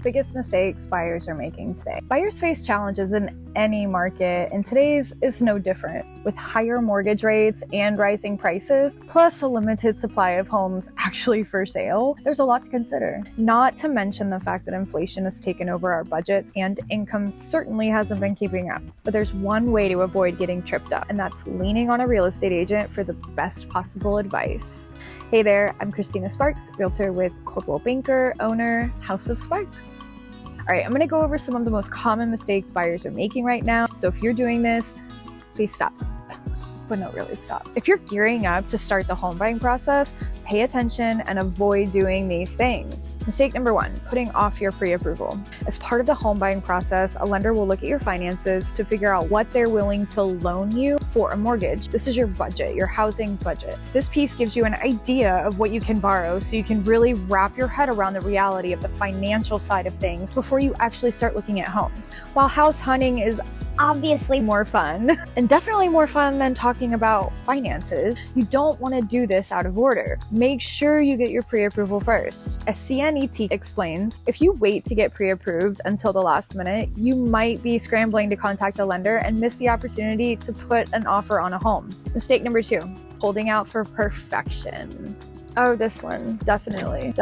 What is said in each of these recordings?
Biggest mistakes buyers are making today. Buyers face challenges in any market, and today's is no different. With higher mortgage rates and rising prices, plus a limited supply of homes actually for sale, there's a lot to consider. Not to mention the fact that inflation has taken over our budgets and income certainly hasn't been keeping up. But there's one way to avoid getting tripped up, and that's leaning on a real estate agent for the best possible advice. Hey there, I'm Christina Sparks, realtor with Coldwell Banker, owner, House of Sparks. All right, I'm going to go over some of the most common mistakes buyers are making right now. So if you're doing this, please stop. But no, really stop. If you're gearing up to start the home buying process, pay attention and avoid doing these things. Mistake number one, putting off your pre-approval. As part of the home buying process, a lender will look at your finances to figure out what they're willing to loan you for a mortgage. This is your budget, your housing budget. This piece gives you an idea of what you can borrow so you can really wrap your head around the reality of the financial side of things before you actually start looking at homes. While house hunting is obviously more fun, and definitely more fun than talking about finances, you don't want to do this out of order. Make sure you get your pre-approval first. As CNET explains, if you wait to get pre-approved until the last minute, you might be scrambling to contact a lender and miss the opportunity to put an offer on a home. Mistake number two, holding out for perfection. Oh, this one, definitely.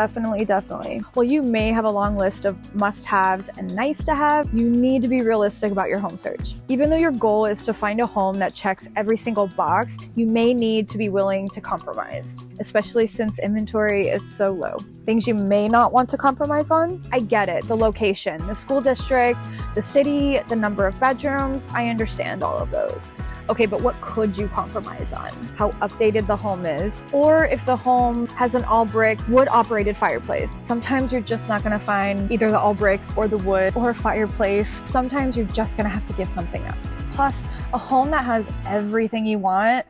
While you may have a long list of must-haves and nice-to-have, you need to be realistic about your home search. Even though your goal is to find a home that checks every single box, you may need to be willing to compromise, especially since inventory is so low. Things you may not want to compromise on? I get it, the location, the school district, the city, the number of bedrooms, I understand all of those. Okay, but what could you compromise on? How updated the home is, or if the home has an all brick wood operated fireplace. Sometimes you're just not gonna find either the all brick or the wood or a fireplace. Sometimes you're just gonna have to give something up. Plus, a home that has everything you want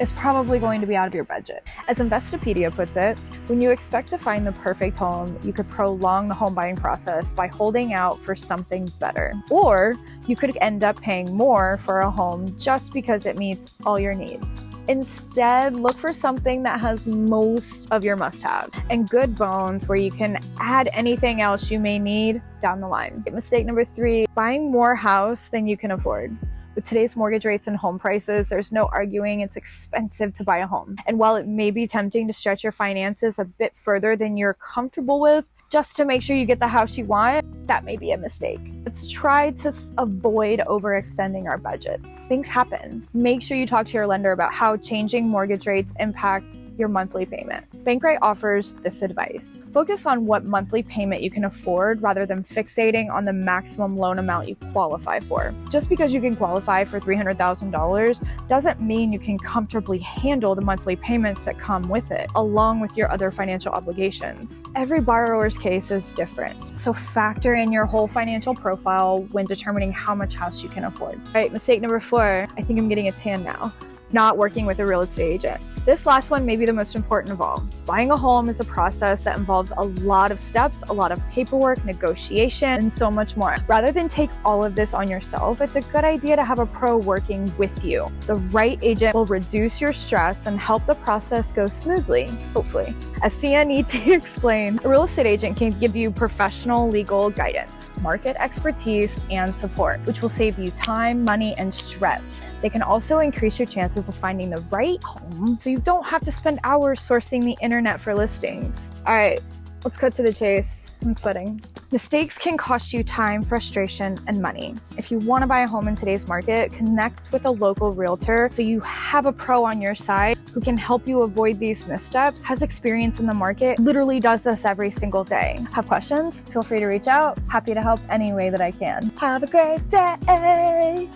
is probably going to be out of your budget. As Investopedia puts it, when you expect to find the perfect home, you could prolong the home buying process by holding out for something better. Or you could end up paying more for a home just because it meets all your needs. Instead, look for something that has most of your must-haves and good bones where you can add anything else you may need down the line. Mistake number three, buying more house than you can afford. With today's mortgage rates and home prices, there's no arguing it's expensive to buy a home. And while it may be tempting to stretch your finances a bit further than you're comfortable with, just to make sure you get the house you want, that may be a mistake. Let's try to avoid overextending our budgets. Things happen. Make sure you talk to your lender about how changing mortgage rates impact your monthly payment. Bankrate offers this advice. Focus on what monthly payment you can afford rather than fixating on the maximum loan amount you qualify for. Just because you can qualify for $300,000 doesn't mean you can comfortably handle the monthly payments that come with it, along with your other financial obligations. Every borrower's case is different, so factor in your whole financial profile when determining how much house you can afford. All right, mistake number four, I think I'm getting a tan now. Not working with a real estate agent. This last one may be the most important of all. Buying a home is a process that involves a lot of steps, a lot of paperwork, negotiation, and so much more. Rather than take all of this on yourself, it's a good idea to have a pro working with you. The right agent will reduce your stress and help the process go smoothly, hopefully. As CNET explained, a real estate agent can give you professional legal guidance, market expertise, and support, which will save you time, money, and stress. They can also increase your chances of finding the right home so you don't have to spend hours sourcing the internet for listings. All right, let's cut to the chase. I'm sweating. Mistakes can cost you time, frustration, and money. If you want to buy a home in today's market, connect with a local realtor so you have a pro on your side who can help you avoid these missteps, has experience in the market, literally does this every single day. Have questions? Feel free to reach out. Happy to help any way that I can. Have a great day.